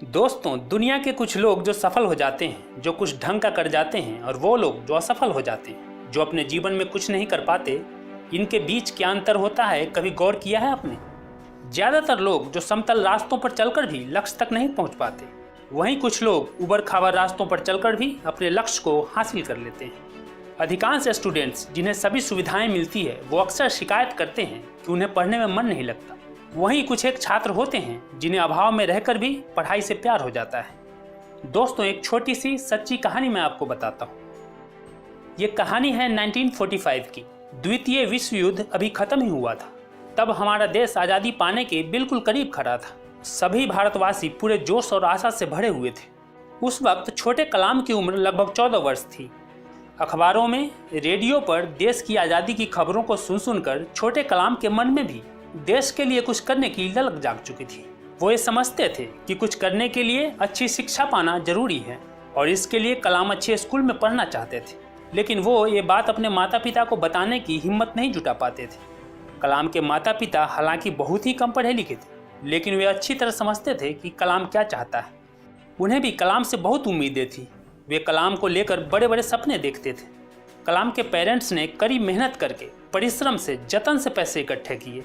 दोस्तों, दुनिया के कुछ लोग जो सफल हो जाते हैं, जो कुछ ढंग का कर जाते हैं, और वो लोग जो असफल हो जाते हैं, जो अपने जीवन में कुछ नहीं कर पाते, इनके बीच क्या अंतर होता है, कभी गौर किया है आपने? ज़्यादातर लोग जो समतल रास्तों पर चलकर भी लक्ष्य तक नहीं पहुंच पाते, वहीं कुछ लोग उबड़ खाबड़ रास्तों पर चलकर भी अपने लक्ष्य को हासिल कर लेते हैं। अधिकांश स्टूडेंट्स जिन्हें सभी सुविधाएं मिलती है, वो अक्सर शिकायत करते हैं कि उन्हें पढ़ने में मन नहीं लगता। वहीं कुछ एक छात्र होते हैं जिन्हें अभाव में रहकर भी पढ़ाई से प्यार हो जाता है। दोस्तों, एक छोटी सी सच्ची कहानी मैं आपको बताता हूँ। ये कहानी है 1945 की। द्वितीय विश्व युद्ध अभी खत्म ही हुआ था। तब हमारा देश आज़ादी पाने के बिल्कुल करीब खड़ा था। सभी भारतवासी पूरे जोश और आशा से भरे हुए थे। उस वक्त छोटे कलाम की उम्र लगभग 14 वर्ष थी। अखबारों में, रेडियो पर देश की आज़ादी की खबरों को सुनकर छोटे कलाम के मन में भी देश के लिए कुछ करने की ललक जाग चुकी थी। वो ये समझते थे कि कुछ करने के लिए अच्छी शिक्षा पाना जरूरी है, और इसके लिए कलाम अच्छे स्कूल में पढ़ना चाहते थे। लेकिन वो ये बात अपने माता पिता को बताने की हिम्मत नहीं जुटा पाते थे। कलाम के माता पिता हालांकि बहुत ही कम पढ़े लिखे थे, लेकिन वे अच्छी तरह समझते थे कि कलाम क्या चाहता है। उन्हें भी कलाम से बहुत उम्मीदें थी। वे कलाम को लेकर बड़े बड़े सपने देखते थे। कलाम के पेरेंट्स ने कड़ी मेहनत करके, परिश्रम से, जतन से पैसे इकट्ठे किए।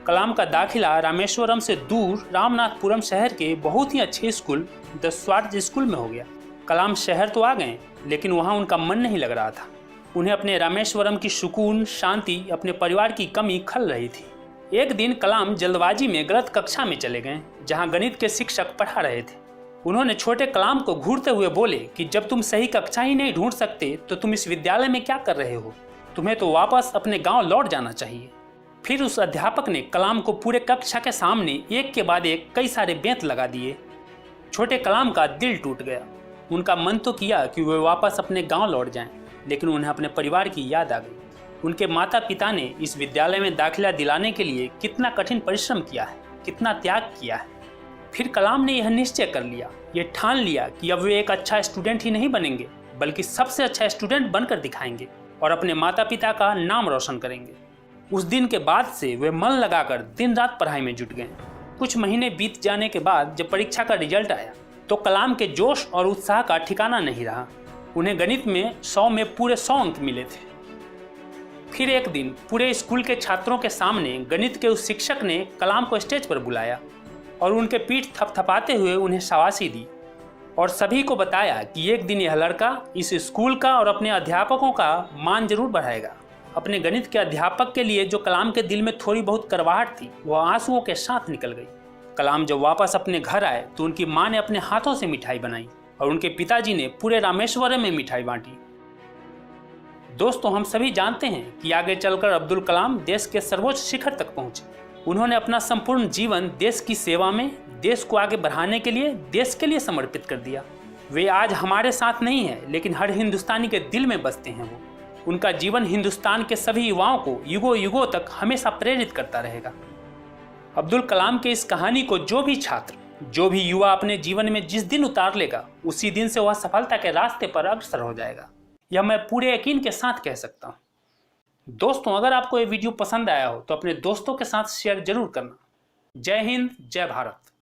कलाम का दाखिला रामेश्वरम से दूर रामनाथपुरम शहर के बहुत ही अच्छे स्कूल द स्वार्थ स्कूल में हो गया। कलाम शहर तो आ गए, लेकिन वहाँ उनका मन नहीं लग रहा था। उन्हें अपने रामेश्वरम की सुकून, शांति, अपने परिवार की कमी खल रही थी। एक दिन कलाम जल्दबाजी में गलत कक्षा में चले गए, जहाँ गणित के शिक्षक पढ़ा रहे थे। उन्होंने छोटे कलाम को घूरते हुए बोले कि जब तुम सही कक्षा ही नहीं ढूंढ सकते तो तुम इस विद्यालय में क्या कर रहे हो? तुम्हें तो वापस अपने गाँव लौट जाना चाहिए। फिर उस अध्यापक ने कलाम को पूरे कक्षा के सामने एक के बाद एक कई सारे बेंत लगा दिए। छोटे कलाम का दिल टूट गया। उनका मन तो किया कि वे वापस अपने गांव लौट जाएं, लेकिन उन्हें अपने परिवार की याद आ गई। उनके माता पिता ने इस विद्यालय में दाखिला दिलाने के लिए कितना कठिन परिश्रम किया है, कितना त्याग किया है। फिर कलाम ने यह निश्चय कर लिया, ये ठान लिया कि अब वे एक अच्छा स्टूडेंट ही नहीं बनेंगे, बल्कि सबसे अच्छा स्टूडेंट बनकर दिखाएंगे और अपने माता पिता का नाम रोशन करेंगे। उस दिन के बाद से वे मन लगाकर दिन रात पढ़ाई में जुट गए। कुछ महीने बीत जाने के बाद जब परीक्षा का रिजल्ट आया तो कलाम के जोश और उत्साह का ठिकाना नहीं रहा। उन्हें गणित में 100 में पूरे 100 अंक मिले थे। फिर एक दिन पूरे स्कूल के छात्रों के सामने गणित के उस शिक्षक ने कलाम को स्टेज पर बुलाया और उनके पीठ थपथपाते हुए उन्हें शाबाशी दी और सभी को बताया कि एक दिन यह लड़का इस स्कूल का और अपने अध्यापकों का मान जरूर बढ़ाएगा। अपने गणित के अध्यापक के लिए जो कलाम के दिल में थोड़ी बहुत करवाहट थी, वह आंसुओं के साथ निकल गई। कलाम जब वापस अपने घर आए तो उनकी मां ने अपने हाथों से मिठाई बनाई और उनके पिताजी ने पूरे रामेश्वरम में मिठाई बांटी। दोस्तों, हम सभी जानते हैं कि आगे चलकर अब्दुल कलाम देश के सर्वोच्च शिखर तक पहुंचे। उन्होंने अपना संपूर्ण जीवन देश की सेवा में, देश को आगे बढ़ाने के लिए, देश के लिए समर्पित कर दिया। वे आज हमारे साथ नहीं है, लेकिन हर हिंदुस्तानी के दिल में बसते हैं। वो उनका जीवन हिंदुस्तान के सभी युवाओं को युगों युगों तक हमेशा प्रेरित करता रहेगा। अब्दुल कलाम के इस कहानी को जो भी छात्र, जो भी युवा अपने जीवन में जिस दिन उतार लेगा, उसी दिन से वह सफलता के रास्ते पर अग्रसर हो जाएगा। यह मैं पूरे यकीन के साथ कह सकता हूँ। दोस्तों, अगर आपको ये वीडियो पसंद आया हो तो अपने दोस्तों के साथ शेयर जरूर करना। जय हिंद, जय भारत।